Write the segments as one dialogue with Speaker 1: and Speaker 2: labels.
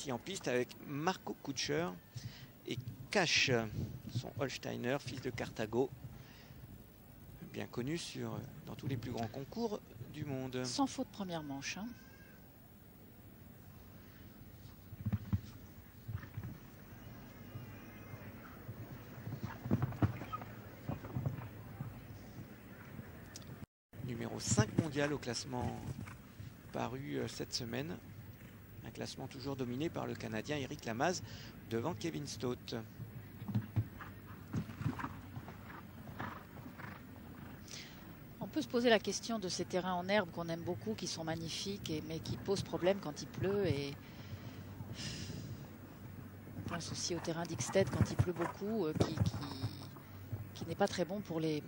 Speaker 1: ici en piste avec Marco Kutscher et Cash, son Holsteiner, fils de Carthago, bien connu dans tous les plus grands concours du monde.
Speaker 2: Sans faute première manche. Hein.
Speaker 1: Numéro 5 mondial au classement paru cette semaine. Un classement toujours dominé par le Canadien Eric Lamaze devant Kevin Stott.
Speaker 2: On peut se poser la question de ces terrains en herbe qu'on aime beaucoup, qui sont magnifiques, mais qui posent problème quand il pleut. Et on pense aussi au terrain d'Ixted quand il pleut beaucoup, qui n'est pas très bon pour les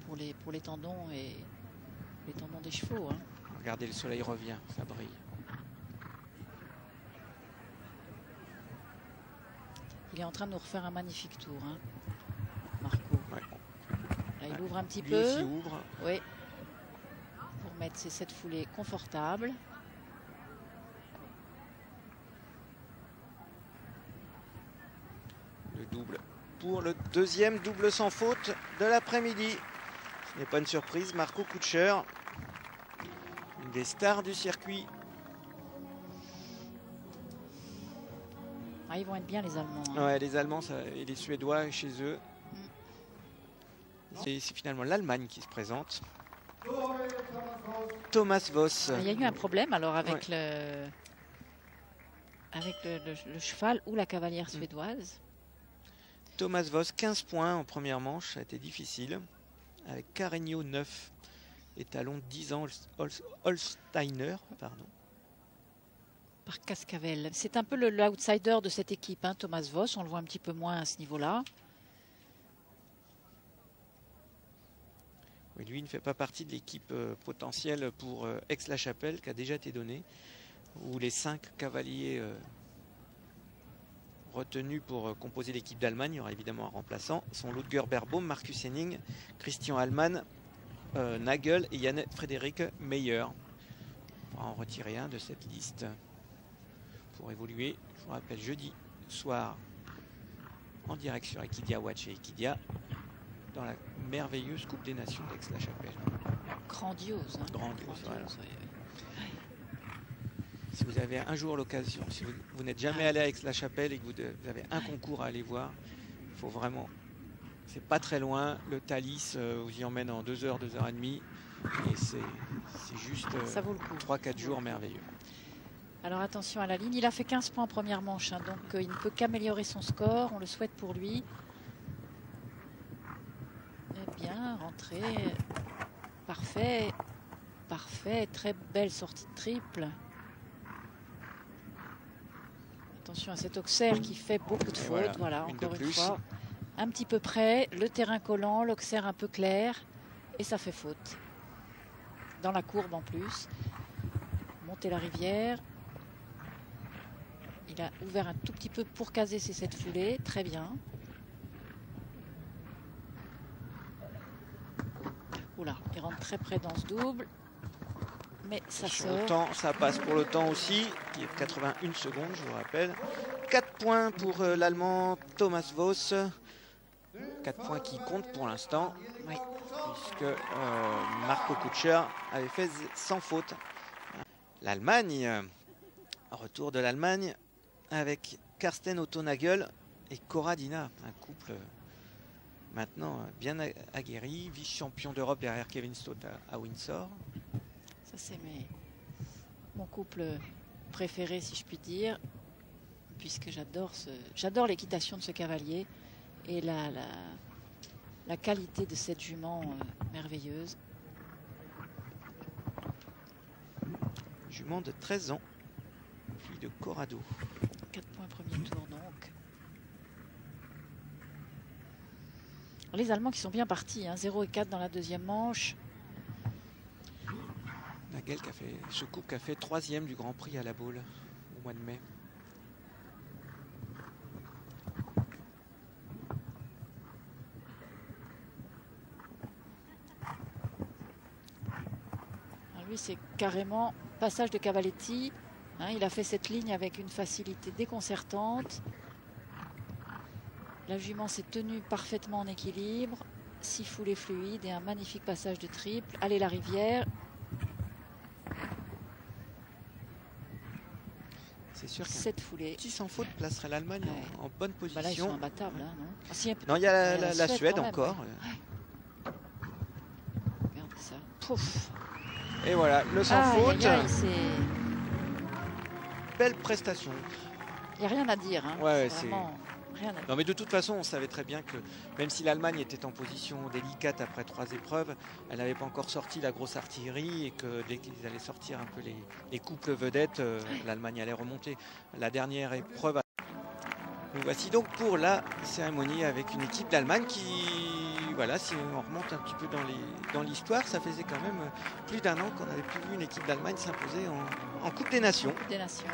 Speaker 2: tendons et les tendons des chevaux. Hein.
Speaker 1: Regardez, le soleil revient, ça brille.
Speaker 2: Il est en train de nous refaire un magnifique tour, hein, Marco.
Speaker 1: Ouais.
Speaker 2: Là, il ouvre un petit
Speaker 1: Lui
Speaker 2: peu.
Speaker 1: aussi ouvre.
Speaker 2: Oui. Pour mettre ses 7 foulées confortables.
Speaker 1: Le double pour le deuxième double sans faute de l'après-midi. Ce n'est pas une surprise, Marco Kutscher, une des stars du circuit.
Speaker 2: Ah, ils vont être bien les Allemands. Hein.
Speaker 1: Ouais, les Allemands et les Suédois chez eux. C'est finalement l'Allemagne qui se présente. Thomas Voss.
Speaker 2: Il y a eu un problème alors avec le cheval ou la cavalière suédoise.
Speaker 1: Thomas Voss, 15 points en première manche, ça a été difficile. Avec Carreño 9 et talon 10 ans Holsteiner, pardon.
Speaker 2: Par Cascavel. C'est un peu l'outsider de cette équipe, hein, Thomas Voss. On le voit un petit peu moins à ce niveau-là.
Speaker 1: Oui, lui ne fait pas partie de l'équipe potentielle pour Aix-la-Chapelle qui a déjà été donnée, où les 5 cavaliers retenus pour composer l'équipe d'Allemagne, il y aura évidemment un remplaçant, sont Ludger Berbaum, Marcus Henning, Christian Allmann, Nagel et Yann Frédéric Meyer. On pourra en retirer un de cette liste pour évoluer, je vous rappelle, jeudi soir en direct sur Equidia Watch et Equidia dans la merveilleuse Coupe des Nations d'Aix-la-Chapelle.
Speaker 2: Grandiose. Hein.
Speaker 1: Grandiose, voilà.
Speaker 2: Ouais.
Speaker 1: Si vous avez un jour l'occasion, si vous n'êtes jamais allé à Aix-la-Chapelle et que vous avez un concours à aller voir, il faut vraiment, c'est pas très loin, le Thalys vous y emmène en 2 heures, 2 heures et demie, et c'est juste 3-4 jours merveilleux.
Speaker 2: Alors attention à la ligne, il a fait 15 points en première manche, hein, donc il ne peut qu'améliorer son score, on le souhaite pour lui. Eh bien, rentrée, parfait, parfait, très belle sortie de triple. Attention à cet Auxerre qui fait beaucoup de fautes, voilà encore une fois. Un petit peu près, le terrain collant, l'Auxerre un peu clair, et ça fait faute. Dans la courbe en plus. Monter la rivière. Il a ouvert un tout petit peu pour caser ses 7 foulées, très bien. Oula, il rentre très près dans ce double. Mais ça sort.
Speaker 1: Le temps, ça passe pour le temps aussi, qui est 81 secondes, je vous rappelle. 4 points pour l'Allemand Thomas Voss. 4 points qui comptent pour l'instant,
Speaker 2: oui.
Speaker 1: Puisque Marco Kutscher avait fait sans faute. L'Allemagne, retour de l'Allemagne avec Karsten Otto Nagel et Corradina, un couple maintenant bien aguerri, vice-champion d'Europe derrière Kevin Stott à Windsor.
Speaker 2: Ça c'est mon couple préféré si je puis dire, puisque j'adore l'équitation de ce cavalier et la qualité de cette jument merveilleuse.
Speaker 1: Jument de 13 ans, fille de Corrado.
Speaker 2: 4 points premier tour donc. Les Allemands qui sont bien partis, hein, 0 et 4 dans la deuxième manche.
Speaker 1: Nagel qui a fait ce couple qui a fait 3e du Grand Prix à la Baule au mois de mai.
Speaker 2: Alors lui c'est carrément passage de Cavaletti Hein, il a fait cette ligne avec une facilité déconcertante. La jument s'est tenue parfaitement en équilibre. 6 foulées fluides et un magnifique passage de triple. Allez, la rivière.
Speaker 1: C'est sûr que
Speaker 2: 7 foulées.
Speaker 1: Si sans faute placerait l'Allemagne en bonne position.
Speaker 2: Bah là, ils sont imbattables, hein, non? Ah, si,
Speaker 1: non, il y a la Suède encore.
Speaker 2: Ouais. Regardez ça. Pouf.
Speaker 1: Et voilà, le sans faute.
Speaker 2: Aïe,
Speaker 1: belle prestation.
Speaker 2: Il n'y a rien à dire. Hein.
Speaker 1: Ouais,
Speaker 2: vraiment rien à dire.
Speaker 1: Non, mais de toute façon, on savait très bien que même si l'Allemagne était en position délicate après 3 épreuves, elle n'avait pas encore sorti la grosse artillerie et que dès qu'ils allaient sortir un peu les couples vedettes, l'Allemagne allait remonter. La dernière épreuve. Nous voici donc pour la cérémonie avec une équipe d'Allemagne qui, voilà, si on remonte un petit peu dans l'histoire, ça faisait quand même plus d'1 an qu'on n'avait plus vu une équipe d'Allemagne s'imposer en Coupe des Nations.
Speaker 2: Coupe des Nations.